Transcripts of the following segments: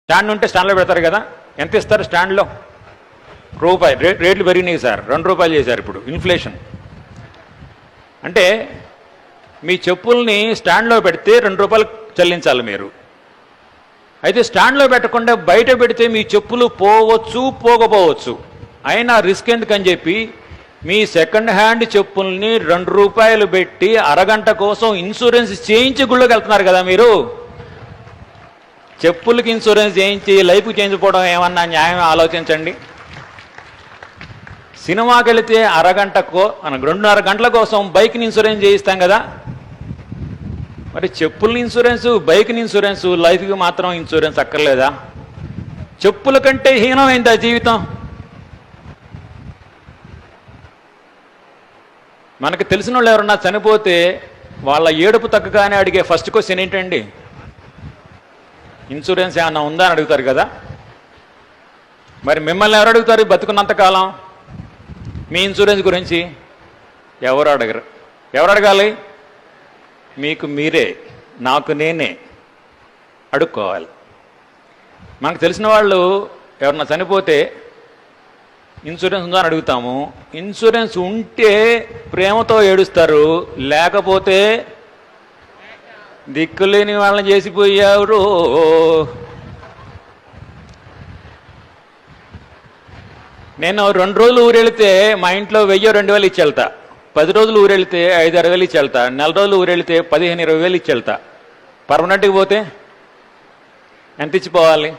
Stand ఉంటే స్టాండ్లో పెడతారు కదా, ఎంత ఇస్తారు స్టాండ్లో? రూపాయి. రేట్లు పెరిగినాయి సార్, ₹2 చేశారు ఇప్పుడు, ఇన్ఫ్లేషన్. అంటే మీ చెప్పుల్ని స్టాండ్లో పెడితే ₹2 చెల్లించాలి మీరు. అయితే స్టాండ్లో పెట్టకుండా బయట పెడితే మీ చెప్పులు పోవచ్చు, పోకపోవచ్చు. అయినా రిస్క్ ఎందుకని చెప్పి మీ సెకండ్ హ్యాండ్ చెప్పుల్ని ₹2 పెట్టి అరగంట కోసం ఇన్సూరెన్స్ చేయించి గుళ్ళకి వెళ్తున్నారు కదా మీరు. చెప్పులకి ఇన్సూరెన్స్ చేయించి లైఫ్ చేయించుకోవడం ఏమన్నా న్యాయం ఆలోచించండి. సినిమాకి వెళితే అరగంటకో 2.5 గంటల కోసం బైక్ని ఇన్సూరెన్స్ చేయిస్తాం కదా. మరి చెప్పుల్ని ఇన్సూరెన్సు, బైక్ని ఇన్సూరెన్సు, లైఫ్కి మాత్రం ఇన్సూరెన్స్ అక్కర్లేదా? చెప్పుల కంటే హీనమైందా జీవితం? మనకు తెలిసిన వాళ్ళు ఎవరన్నా చనిపోతే వాళ్ళ ఏడుపు తగ్గగానే అడిగే ఫస్ట్ క్వశ్చన్ ఏంటండి? ఇన్సూరెన్స్ ఏమన్నా ఉందా అని అడుగుతారు కదా. మరి మిమ్మల్ని ఎవరు అడుగుతారు బతుకున్నంతకాలం మీ ఇన్సూరెన్స్ గురించి? ఎవరు అడగరు. ఎవరు అడగాలి? మీకు మీరే, నాకు నేనే అడుక్కోవాలి. మనకు తెలిసిన వాళ్ళు ఎవరన్నా చనిపోతే ఇన్సూరెన్స్ ఉందా అని అడుగుతాము. ఇన్సూరెన్స్ ఉంటే ప్రేమతో ఏడుస్తారు, లేకపోతే దిక్కులేని వాళ్ళని చేసిపోయారు. నేను 2 రోజులు ఊరెళ్తే మా ఇంట్లో 1000-2000 ఇచ్చి వెళ్తా. 10 రోజులు ఊరెళ్తే 5-6 ఇచ్చి వెళ్తా. 4 రోజులు ఊరెళ్తే 15-20 ఇచ్చి వెళ్తా. పర్మనెంట్కి పోతే ఎంత ఇచ్చిపోవాలి?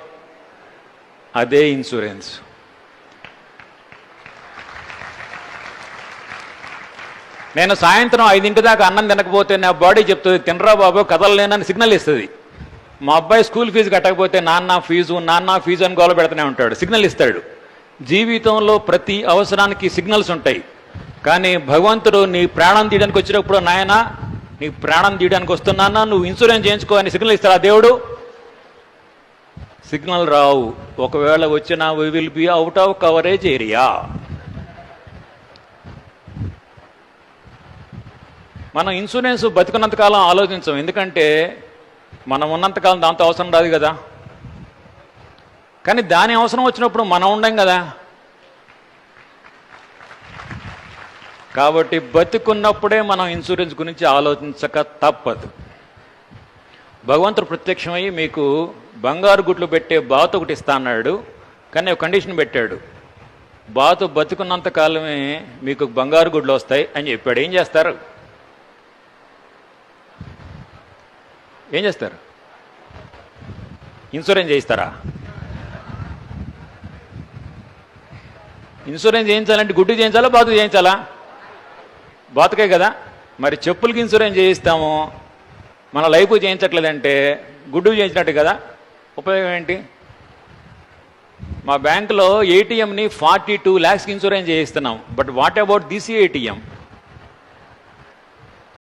అదే ఇన్సూరెన్స్. నేను సాయంత్రం 5 దాకా అన్నం తినకపోతే నా బాడీ చెప్తుంది, తినరా బాబు కదలలేనని సిగ్నల్ ఇస్తుంది. మా అబ్బాయి స్కూల్ ఫీజు కట్టకపోతే నాన్న ఫీజు అని గోల పెడుతూనే ఉంటాడు, సిగ్నల్ ఇస్తాడు. జీవితంలో ప్రతి అవసరానికి సిగ్నల్స్ ఉంటాయి. కానీ భగవంతుడు నీ ప్రాణం తీయడానికి వచ్చినప్పుడు, నాయన నీ ప్రాణం తీయడానికి వస్తున్నానా, నువ్వు ఇన్సూరెన్స్ చేయించుకో అని సిగ్నల్ ఇస్తాడా దేవుడు? సిగ్నల్ రావు. ఒకవేళ వచ్చినా we will be out of coverage area. మనం ఇన్సూరెన్స్ బతుకున్నంతకాలం ఆలోచించాం, ఎందుకంటే మనం ఉన్నంతకాలం దాంతో అవసరం రాదు కదా. కానీ దాని అవసరం వచ్చినప్పుడు మనం ఉండం కదా. కాబట్టి బతుకున్నప్పుడే మనం ఇన్సూరెన్స్ గురించి ఆలోచించక తప్పదు. భగవంతుడు ప్రత్యక్షమయ్యి మీకు బంగారు గుడ్లు పెట్టే బాతు ఒకటి ఇస్తా అన్నాడు. కానీ ఒక కండిషన్ పెట్టాడు, బాతు బతుకున్నంత కాలమే మీకు బంగారు గుడ్లు వస్తాయి అని చెప్పాడు. ఏం చేస్తారు? ఏం చేస్తారు? ఇన్సూరెన్స్ చేయిస్తారా? ఇన్సూరెన్స్ చేయించాలంటే గుడ్డు చేయించాలా, బాతు చేయించాలా? బాతుకే కదా. మరి చెప్పులకి ఇన్సూరెన్స్ చేయిస్తాము, మన లైఫ్ చేయించట్లేదంటే గుడ్డు చేయించినట్టు కదా. ఉపయోగం ఏంటి? మా బ్యాంకులో ఏటీఎంని 42 lakhs ఇన్సూరెన్స్ చేయిస్తున్నాం. But what about this ATM?